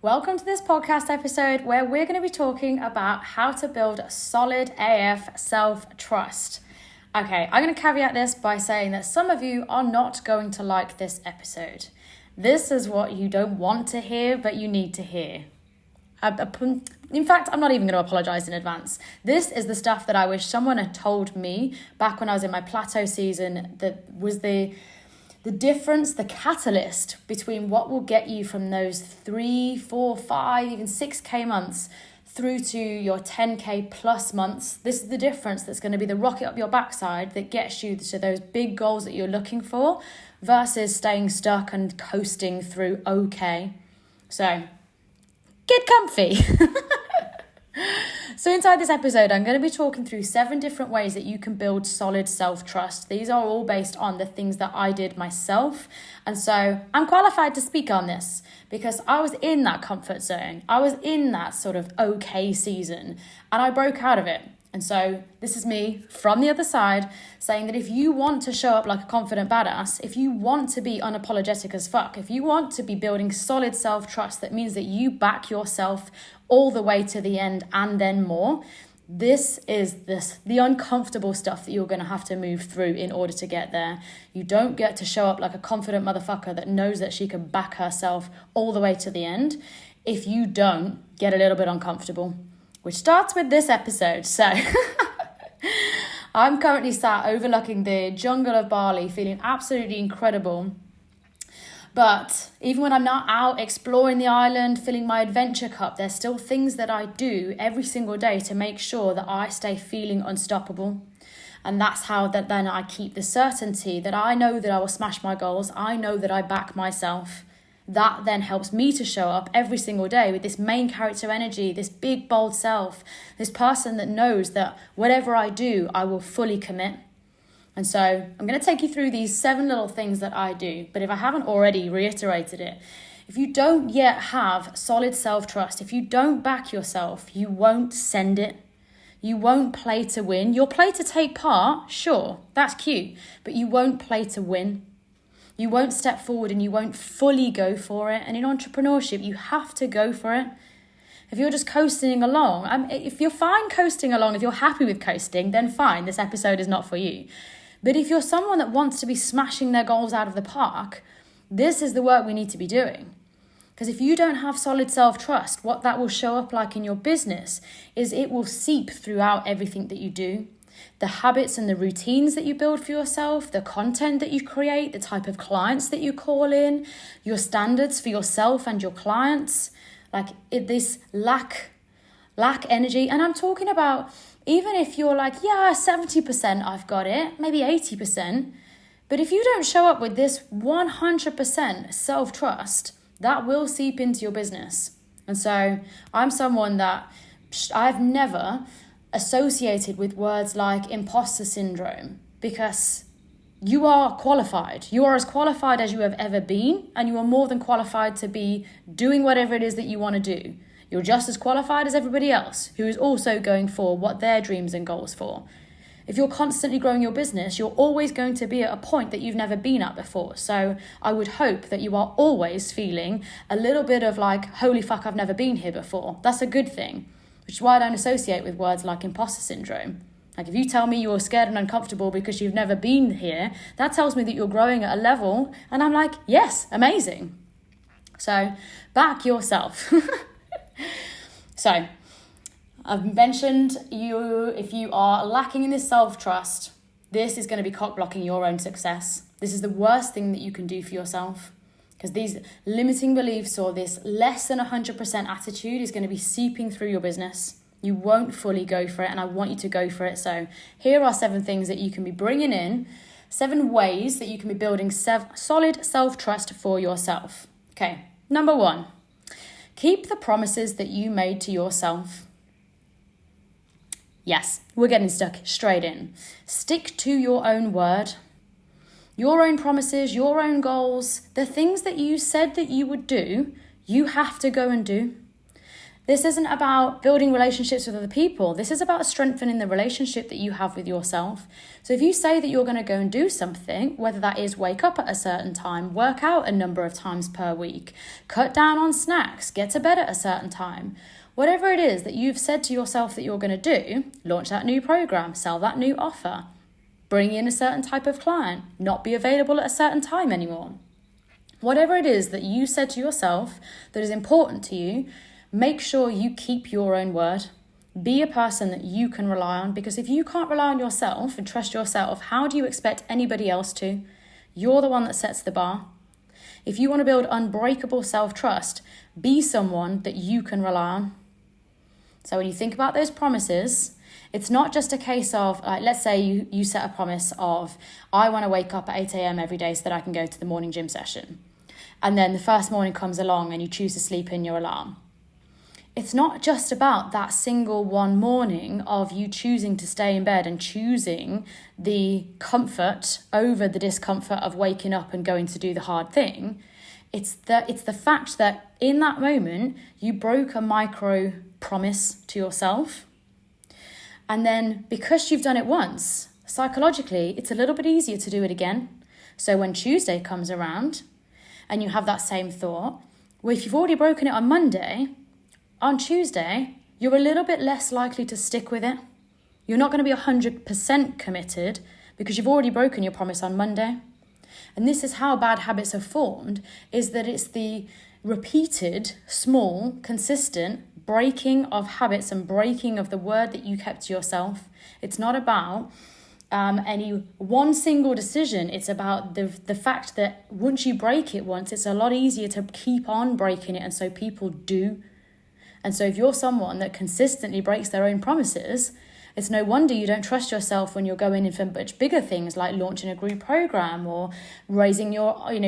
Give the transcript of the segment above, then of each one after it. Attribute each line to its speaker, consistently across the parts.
Speaker 1: Welcome to this podcast episode where we're going to be talking about how to build solid AF self-trust. Okay, I'm going to caveat this by saying that some of you are not going to like this episode. This is what you don't want to hear, but you need to hear. In fact, I'm not even going to apologize in advance. This is the stuff that I wish someone had told me back when I was in my plateau season. That was the difference, the catalyst between what will get you from those 3, 4, 5, even 6K months through to your 10K plus months. This is the difference that's going to be the rocket up your backside that gets you to those big goals that you're looking for versus staying stuck and coasting through okay. So get comfy. So inside this episode, I'm going to be talking through 7 different ways that you can build solid self-trust. These are all based on the things that I did myself. And so I'm qualified to speak on this because I was in that comfort zone. I was in that sort of okay season and I broke out of it. And so this is me from the other side saying that if you want to show up like a confident badass, if you want to be unapologetic as fuck, if you want to be building solid self-trust, that means that you back yourself all the way to the end and then more. This is the uncomfortable stuff that you're going to have to move through in order to get there. You don't get to show up like a confident motherfucker that knows that she can back herself all the way to the end if you don't get a little bit uncomfortable. Which starts with this episode. So I'm currently sat overlooking the jungle of Bali, feeling absolutely incredible. But even when I'm not out exploring the island, filling my adventure cup, there's still things that I do every single day to make sure that I stay feeling unstoppable. And that's how that then I keep the certainty that I know that I will smash my goals. I know that I back myself. That then helps me to show up every single day with this main character energy, this big, bold self, this person that knows that whatever I do, I will fully commit. And so I'm going to take you through these 7 little things that I do. But if I haven't already reiterated it, if you don't yet have solid self-trust, if you don't back yourself, you won't send it. You won't play to win. You'll play to take part, sure, that's cute, but you won't play to win. You won't step forward and you won't fully go for it. And in entrepreneurship, you have to go for it. If you're just coasting along, if you're fine coasting along, if you're happy with coasting, then fine, this episode is not for you. But if you're someone that wants to be smashing their goals out of the park, this is the work we need to be doing. Because if you don't have solid self-trust, what that will show up like in your business is it will seep throughout everything that you do. The habits and the routines that you build for yourself, the content that you create, the type of clients that you call in, your standards for yourself and your clients, this lack energy. And I'm talking about even if you're like, yeah, 70% I've got it, maybe 80%. But if you don't show up with this 100% self-trust, that will seep into your business. And so I'm someone that I've never associated with words like imposter syndrome because you are qualified. You are as qualified as you have ever been, and you are more than qualified to be doing whatever it is that you want to do. You're just as qualified as everybody else who is also going for what their dreams and goals for. If you're constantly growing your business, you're always going to be at a point that you've never been at before. So I would hope that you are always feeling a little bit of like, holy fuck, I've never been here before. That's a good thing. Which is why I don't associate with words like imposter syndrome. Like if you tell me you're scared and uncomfortable because you've never been here, that tells me that you're growing at a level. And I'm like, yes, amazing. So back yourself. So I've mentioned if you are lacking in this self-trust, this is going to be cock blocking your own success. This is the worst thing that you can do for yourself. Because these limiting beliefs or this less than 100% attitude is going to be seeping through your business. You won't fully go for it, and I want you to go for it. So here are 7 things that you can be bringing in, 7 ways that you can be building solid self-trust for yourself. Okay, number 1, keep the promises that you made to yourself. Yes, we're getting stuck straight in. Stick to your own word. Your own promises, your own goals, the things that you said that you would do, you have to go and do. This isn't about building relationships with other people. This is about strengthening the relationship that you have with yourself. So if you say that you're going to go and do something, whether that is wake up at a certain time, work out a number of times per week, cut down on snacks, get to bed at a certain time, whatever it is that you've said to yourself that you're going to do, launch that new program, sell that new offer, bring in a certain type of client, not be available at a certain time anymore. Whatever it is that you said to yourself that is important to you, make sure you keep your own word. Be a person that you can rely on, because if you can't rely on yourself and trust yourself, how do you expect anybody else to? You're the one that sets the bar. If you want to build unbreakable self-trust, be someone that you can rely on. So when you think about those promises, it's not just a case of, let's say you set a promise of, I want to wake up at 8 a.m. every day so that I can go to the morning gym session. And then the first morning comes along and you choose to sleep in your alarm. It's not just about that single one morning of you choosing to stay in bed and choosing the comfort over the discomfort of waking up and going to do the hard thing. It's the fact that in that moment, you broke a micro promise to yourself. And then because you've done it once, psychologically, it's a little bit easier to do it again. So when Tuesday comes around and you have that same thought, well, if you've already broken it on Monday, on Tuesday, you're a little bit less likely to stick with it. You're not going to be 100% committed because you've already broken your promise on Monday. And this is how bad habits are formed, is that it's the repeated, small, consistent breaking of habits and breaking of the word that you kept to yourself. It's not about any one single decision. It's about the fact that once you break it once, it's a lot easier to keep on breaking it. And so people do. And so if you're someone that consistently breaks their own promises, it's no wonder you don't trust yourself when you're going in for much bigger things like launching a group program or raising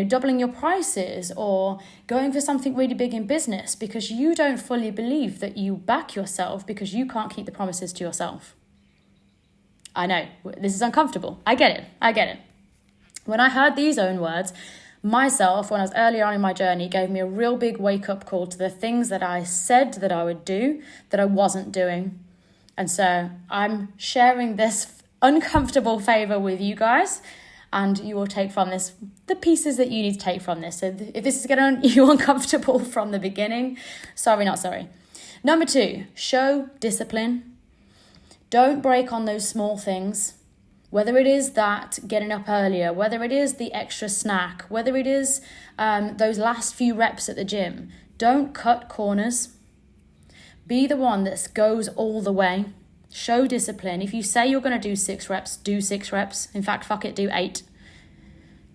Speaker 1: doubling your prices or going for something really big in business, because you don't fully believe that you back yourself because you can't keep the promises to yourself. I know, this is uncomfortable. I get it. When I heard these own words, myself, when I was earlier on in my journey, gave me a real big wake-up call to the things that I said that I would do that I wasn't doing. And so I'm sharing this uncomfortable favor with you guys, and you will take from this the pieces that you need to take from this. So if this is getting you uncomfortable from the beginning, sorry, not sorry. Number 2, show discipline. Don't break on those small things. Whether it is that getting up earlier, whether it is the extra snack, whether it is those last few reps at the gym, don't cut corners. Be the one that goes all the way. Show discipline. If you say you're going to do 6 reps, do 6 reps. In fact, fuck it, do 8.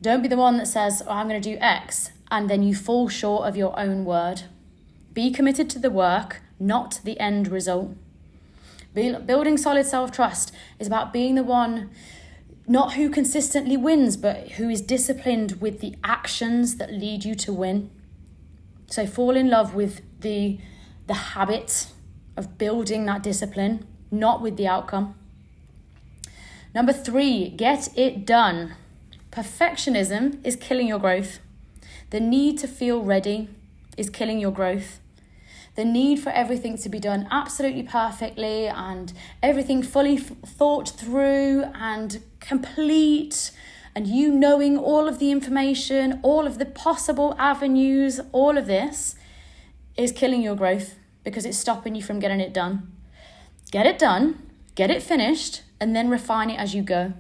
Speaker 1: Don't be the one that says, I'm going to do X, and then you fall short of your own word. Be committed to the work, not the end result. Building solid self-trust is about being the one, not who consistently wins, but who is disciplined with the actions that lead you to win. So fall in love with the habit of building that discipline, not with the outcome. Number 3, get it done. Perfectionism is killing your growth. The need to feel ready is killing your growth. The need for everything to be done absolutely perfectly and everything fully thought through and complete, and you knowing all of the information, all of the possible avenues, all of this is killing your growth because it's stopping you from getting it done. Get it done, get it finished, and then refine it as you go.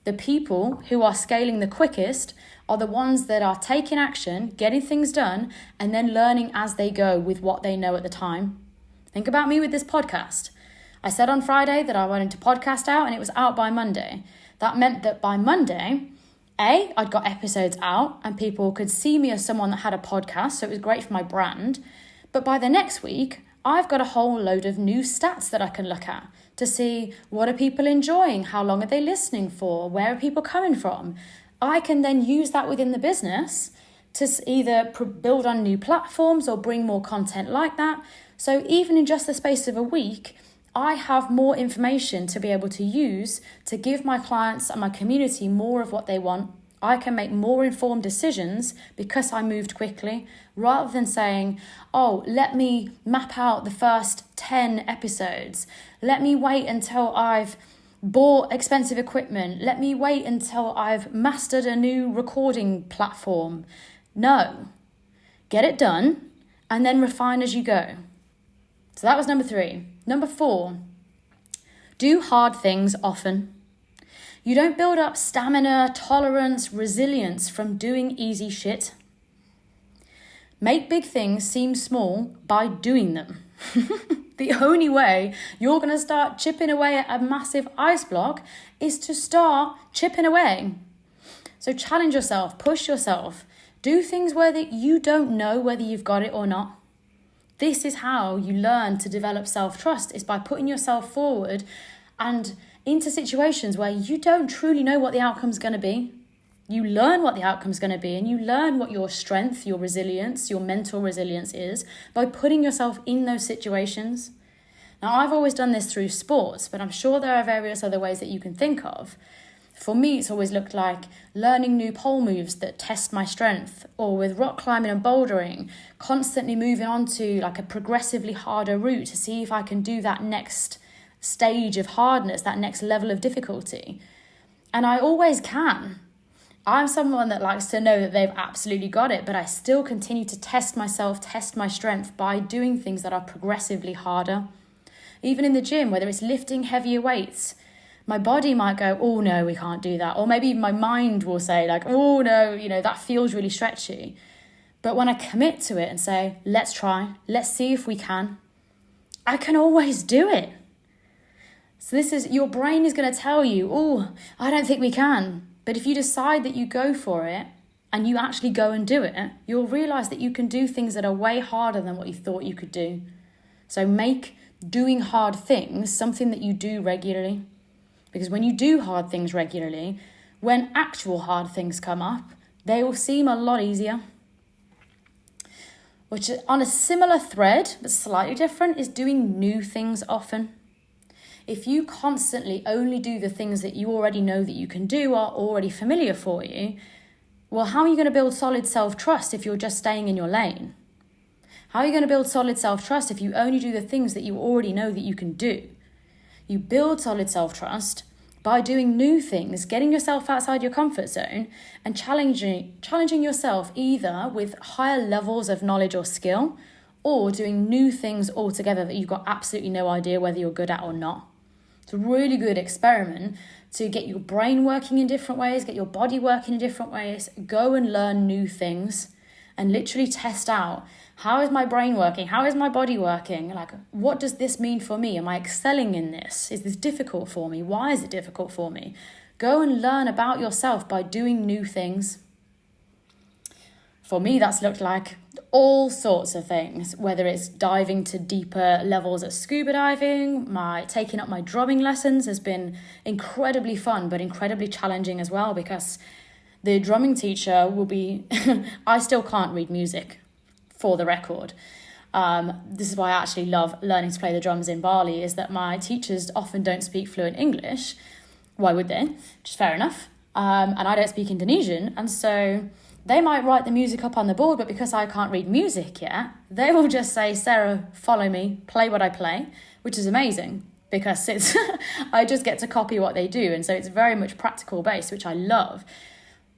Speaker 1: The people who are scaling the quickest are the ones that are taking action, getting things done, and then learning as they go with what they know at the time. Think about me with this podcast. I said on Friday that I wanted to podcast out, and it was out by Monday. That meant that by Monday, I'd got episodes out and people could see me as someone that had a podcast, so it was great for my brand. But by the next week, I've got a whole load of new stats that I can look at to see what are people enjoying, how long are they listening for, where are people coming from. I can then use that within the business to either build on new platforms or bring more content like that. So even in just the space of a week, I have more information to be able to use to give my clients and my community more of what they want. I can make more informed decisions because I moved quickly, rather than saying, oh, let me map out the first 10 episodes. Let me wait until I've bought expensive equipment. Let me wait until I've mastered a new recording platform. No. Get it done and then refine as you go. So that was number 3. Number 4, do hard things often. You don't build up stamina, tolerance, resilience from doing easy shit. Make big things seem small by doing them. The only way you're going to start chipping away at a massive ice block is to start chipping away. So challenge yourself, push yourself, do things where you don't know whether you've got it or not. This is how you learn to develop self-trust, is by putting yourself forward and into situations where you don't truly know what the outcome's going to be. You learn what the outcome's going to be, and you learn what your strength, your resilience, your mental resilience is by putting yourself in those situations. Now, I've always done this through sports, but I'm sure there are various other ways that you can think of. For me, it's always looked like learning new pole moves that test my strength, or with rock climbing and bouldering, constantly moving on to like a progressively harder route to see if I can do that next stage of hardness, that next level of difficulty. And I always can. I'm someone that likes to know that they've absolutely got it, but I still continue to test myself, test my strength by doing things that are progressively harder. Even in the gym, whether it's lifting heavier weights, my body might go, oh no, we can't do that. Or maybe even my mind will say like, oh no, that feels really stretchy. But when I commit to it and say, let's try, let's see if we can, I can always do it. So your brain is going to tell you, oh, I don't think we can. But if you decide that you go for it and you actually go and do it, you'll realize that you can do things that are way harder than what you thought you could do. So make doing hard things something that you do regularly. Because when you do hard things regularly, when actual hard things come up, they will seem a lot easier. Which, on a similar thread, but slightly different, is doing new things often. If you constantly only do the things that you already know that you can do, are already familiar for you, well, how are you going to build solid self-trust if you're just staying in your lane? How are you going to build solid self-trust if you only do the things that you already know that you can do? You build solid self-trust by doing new things, getting yourself outside your comfort zone and challenging yourself either with higher levels of knowledge or skill, or doing new things altogether that you've got absolutely no idea whether you're good at or not. It's a really good experiment to get your brain working in different ways, get your body working in different ways. Go and learn new things and literally test out, how is my brain working? How is my body working? Like, what does this mean for me? Am I excelling in this? Is this difficult for me? Why is it difficult for me? Go and learn about yourself by doing new things. For me, that's looked like all sorts of things, whether it's diving to deeper levels at scuba diving, taking up my drumming lessons has been incredibly fun, but incredibly challenging as well, because the drumming teacher will be, I still can't read music, for the record. This is why I actually love learning to play the drums in Bali, is that my teachers often don't speak fluent English. Why would they? Which is fair enough. And I don't speak Indonesian, and so they might write the music up on the board, but because I can't read music yet, they will just say, Sarah, follow me, play what I play, which is amazing because it's I just get to copy what they do. And so it's very much practical based, which I love.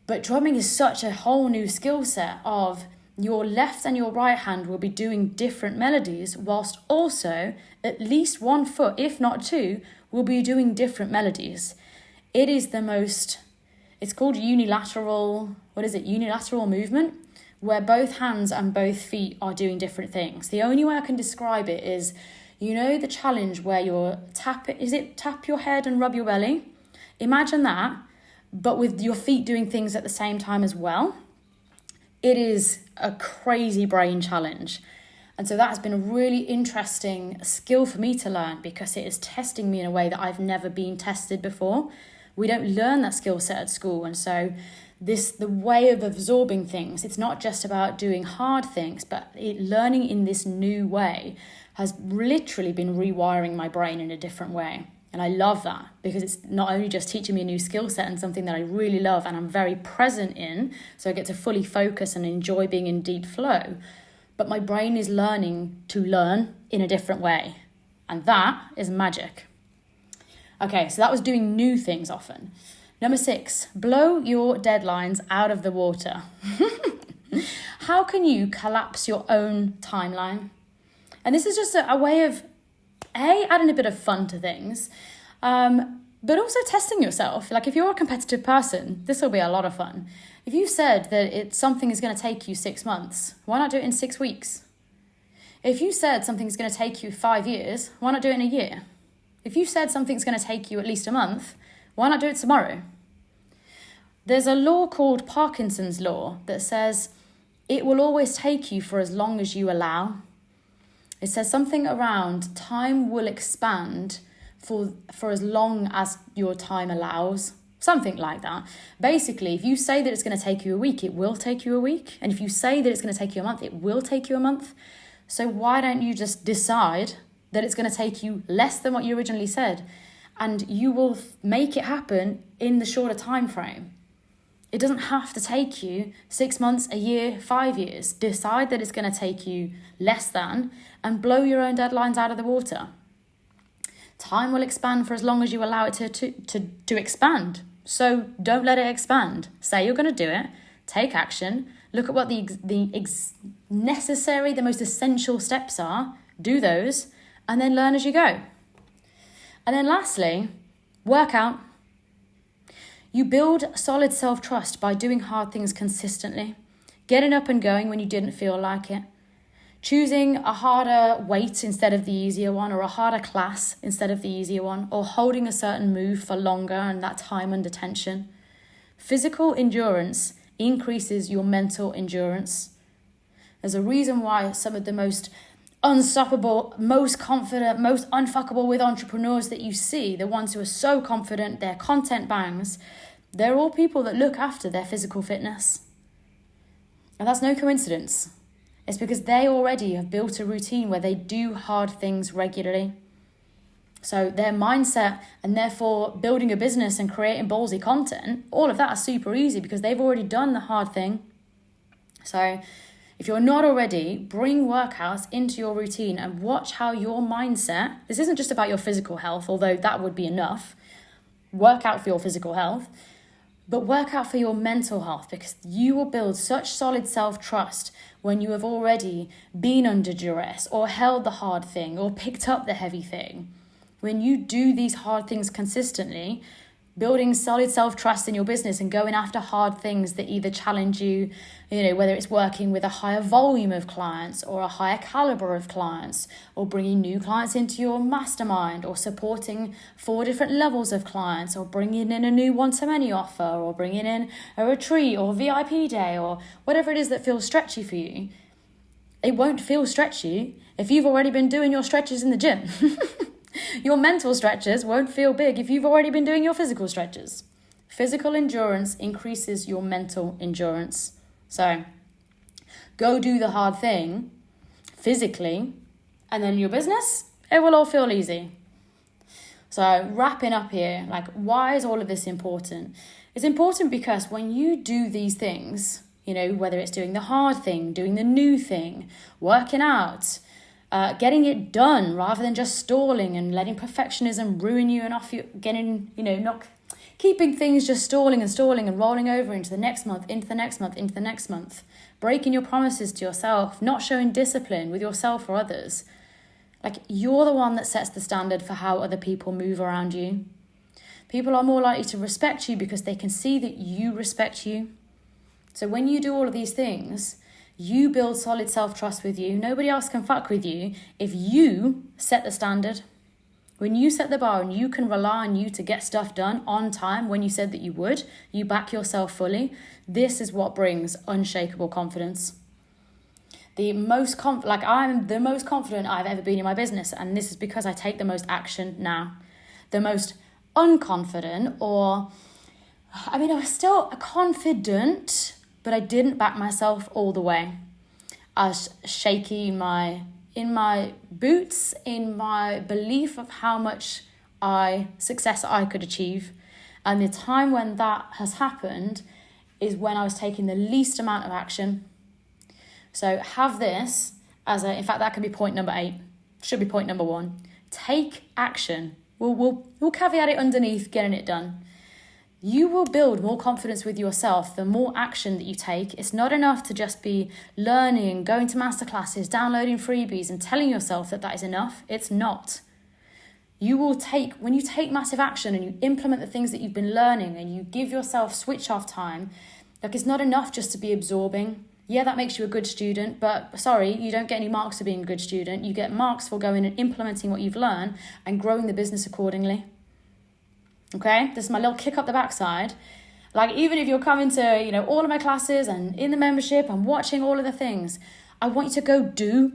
Speaker 1: But drumming is such a whole new skill set of your left and your right hand will be doing different melodies, whilst also at least one foot, if not two, will be doing different melodies. It is it's called unilateral movement, where both hands and both feet are doing different things. The only way I can describe it is, the challenge where you're tap your head and rub your belly? Imagine that, but with your feet doing things at the same time as well. It is a crazy brain challenge. And so that has been a really interesting skill for me to learn, because it is testing me in a way that I've never been tested before. We don't learn that skill set at school. And so the way of absorbing things, it's not just about doing hard things, but learning in this new way has literally been rewiring my brain in a different way. And I love that because it's not only just teaching me a new skill set and something that I really love and I'm very present in, so I get to fully focus and enjoy being in deep flow, but my brain is learning to learn in a different way. And that is magic. Okay, so that was doing new things often. Number 6, blow your deadlines out of the water. How can you collapse your own timeline? And this is just a way of adding a bit of fun to things, but also testing yourself. Like if you're a competitive person, this will be a lot of fun. If you said that something is going to take you 6 months, why not do it in 6 weeks? If you said something's going to take you 5 years, why not do it in a year? If you said something's going to take you at least a month, why not do it tomorrow? There's a law called Parkinson's law that says it will always take you for as long as you allow. It says something around time will expand for as long as your time allows. Something like that. Basically, if you say that it's going to take you a week, it will take you a week. And if you say that it's going to take you a month, it will take you a month. So why don't you just decide that it's going to take you less than what you originally said? And you will make it happen in the shorter time frame. It doesn't have to take you 6 months, a year, 5 years. Decide that it's going to take you less than and blow your own deadlines out of the water. Time will expand for as long as you allow it to expand. So don't let it expand. Say you're going to do it. Take action. Look at what the necessary, the most essential steps are. Do those and then learn as you go. And then lastly, work out. You build solid self-trust by doing hard things consistently, getting up and going when you didn't feel like it, choosing a harder weight instead of the easier one, or a harder class instead of the easier one, or holding a certain move for longer and that time under tension. Physical endurance increases your mental endurance. There's a reason why some of the most unstoppable, most confident, most unfuckable with entrepreneurs that you see, the ones who are so confident, their content bangs, they're all people that look after their physical fitness. And that's no coincidence. It's because they already have built a routine where they do hard things regularly. So their mindset and therefore building a business and creating ballsy content, all of that is super easy because they've already done the hard thing. So if you're not already, bring workouts into your routine and watch how your mindset, this isn't just about your physical health, although that would be enough. Work out for your physical health, but work out for your mental health, because you will build such solid self-trust when you have already been under duress or held the hard thing or picked up the heavy thing. When you do these hard things consistently, building solid self-trust in your business and going after hard things that either challenge you, whether it's working with a higher volume of clients or a higher caliber of clients, or bringing new clients into your mastermind, or supporting 4 different levels of clients, or bringing in a new one-to-many offer, or bringing in a retreat or VIP day, or whatever it is that feels stretchy for you. It won't feel stretchy if you've already been doing your stretches in the gym. Your mental stretches won't feel big if you've already been doing your physical stretches. Physical endurance increases your mental endurance. So go do the hard thing physically, and then your business, it will all feel easy. So wrapping up here, why is all of this important? It's important because when you do these things, whether it's doing the hard thing, doing the new thing, working out, getting it done rather than just stalling and letting perfectionism ruin you and off you, not keeping things just stalling and rolling over into the next month, into the next month, into the next month, breaking your promises to yourself, not showing discipline with yourself or others. You're the one that sets the standard for how other people move around you. People are more likely to respect you because they can see that you respect you. So when you do all of these things, you build solid self-trust with you. Nobody else can fuck with you if you set the standard. When you set the bar and you can rely on you to get stuff done on time when you said that you would, you back yourself fully. This is what brings unshakable confidence. I'm the most confident I've ever been in my business, and this is because I take the most action now. The most unconfident, I was still confident, but I didn't back myself all the way. I was shaky in my boots, in my belief of how much success I could achieve. And the time when that has happened is when I was taking the least amount of action. So have this in fact, that can be point number 8. Should be point number 1. Take action. We'll caveat it underneath getting it done. You will build more confidence with yourself the more action that you take. It's not enough to just be learning, going to masterclasses, downloading freebies and telling yourself that is enough. It's not. When you take massive action and you implement the things that you've been learning and you give yourself switch off time, it's not enough just to be absorbing. Yeah, that makes you a good student, but sorry, you don't get any marks for being a good student. You get marks for going and implementing what you've learned and growing the business accordingly. Okay, this is my little kick up the backside. Even if you're coming to, all of my classes and in the membership and watching all of the things, I want you to go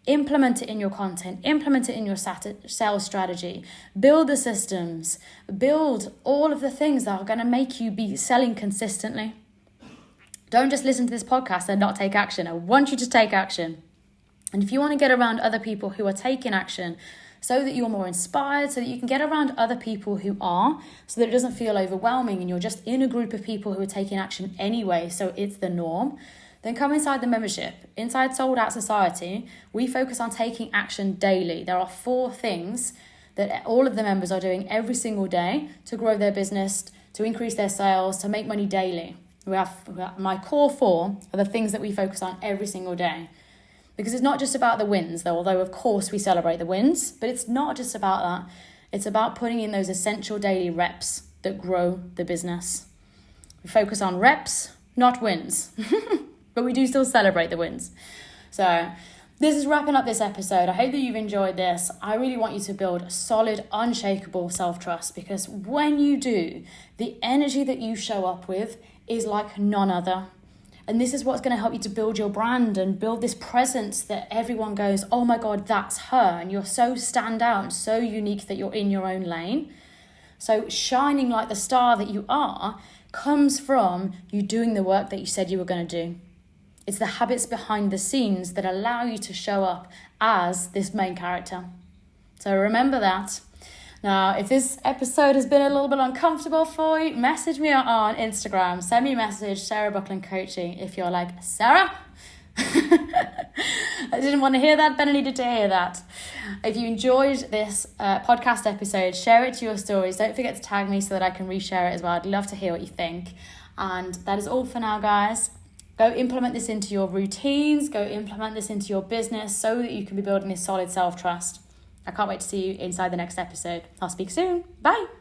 Speaker 1: implement it in your content, implement it in your sales strategy, build the systems, build all of the things that are going to make you be selling consistently. Don't just listen to this podcast and not take action. I want you to take action. And if you want to get around other people who are taking action so that you're more inspired, so that you can get around other people who are, so that it doesn't feel overwhelming and you're just in a group of people who are taking action anyway, so it's the norm, then come inside the membership. Inside Sold Out Society, we focus on taking action daily. There are 4 things that all of the members are doing every single day to grow their business, to increase their sales, to make money daily. We have my core 4 are the things that we focus on every single day. Because it's not just about the wins, though, although of course we celebrate the wins, but it's not just about that. It's about putting in those essential daily reps that grow the business. We focus on reps, not wins, but we do still celebrate the wins. So this is wrapping up this episode. I hope that you've enjoyed this. I really want you to build a solid, unshakable self-trust, because when you do, the energy that you show up with is like none other. And this is what's going to help you to build your brand and build this presence that everyone goes, oh my God, that's her. And you're so stand out and so unique that you're in your own lane. So shining like the star that you are comes from you doing the work that you said you were going to do. It's the habits behind the scenes that allow you to show up as this main character. So remember that. Now, if this episode has been a little bit uncomfortable for you, message me on Instagram. Send me a message, Sarah Buckland Coaching, if you're like, Sarah? I didn't want to hear that, but I needed to hear that. If you enjoyed this podcast episode, share it to your stories. Don't forget to tag me so that I can reshare it as well. I'd love to hear what you think. And that is all for now, guys. Go implement this into your routines. Go implement this into your business so that you can be building this solid self-trust. I can't wait to see you inside the next episode. I'll speak soon. Bye.